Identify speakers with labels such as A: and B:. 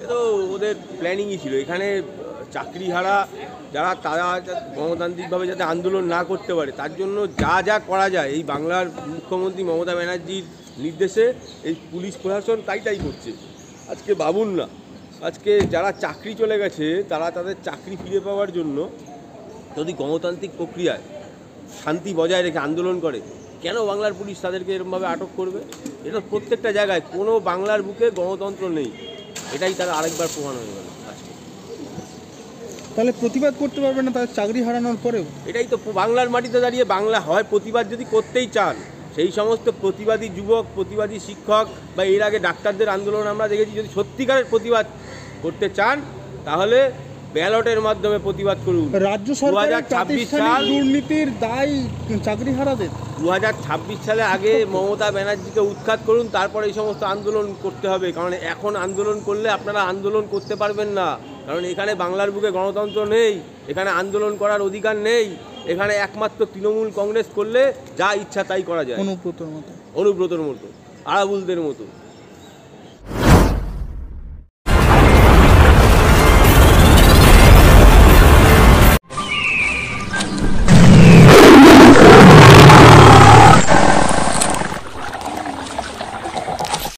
A: এ তো ওদের প্ল্যানিংই ছিল। এখানে চাকরিহারা যারা, তারা গণতান্ত্রিকভাবে যাতে আন্দোলন না করতে পারে তার জন্য যা যা করা যায় এই বাংলার মুখ্যমন্ত্রী মমতা ব্যানার্জির নির্দেশে এই পুলিশ প্রশাসন তাই করছে। আজকে ভাবুন না, আজকে যারা চাকরি চলে গেছে তারা তাদের চাকরি ফিরে পাওয়ার জন্য যদি গণতান্ত্রিক প্রক্রিয়ায় শান্তি বজায় রেখে আন্দোলন করে, কেন বাংলার পুলিশ তাদেরকে এরকমভাবে আটক করবে? এটা প্রত্যেকটা জায়গায় কোনো বাংলার বুকে গণতন্ত্র নেই, এটাই তারা আরেকবার প্রমাণ হয়ে গেল আজকে।
B: তাহলে প্রতিবাদ করতে পারবে না তাদের চাকরি হারানোর পরেও?
A: এটাই তো বাংলার মাটিতে দাঁড়িয়ে বাংলা হয় প্রতিবাদ যদি করতেই চান, সেই সমস্ত প্রতিবাদী যুবক, প্রতিবাদী শিক্ষক বা এর আগে ডাক্তারদের আন্দোলন আমরা দেখেছি, যদি সত্যিকারের প্রতিবাদ করতে চান তাহলে ব্যালটের মাধ্যমে প্রতিবাদ করুন।
B: রাজ্য সরকারের প্রাতিষ্ঠানিক দুর্নীতির দায় চাকরি হারাদের
A: 2026 সালে আগে মমতা ব্যানার্জিকে উৎখাত করুন, তারপরে এই সমস্ত আন্দোলন করতে হবে। কারণ এখন আন্দোলন করলে আপনারা আন্দোলন করতে পারবেন না, কারণ এখানে বাংলার বুকে গণতন্ত্র নেই, এখানে আন্দোলন করার অধিকার নেই। এখানে একমাত্র তৃণমূল কংগ্রেস করলে যা ইচ্ছা তাই করা যায়,
B: অনুব্রতর মতো,
A: অনুব্রতর মতো, আরাবুলদের মতো।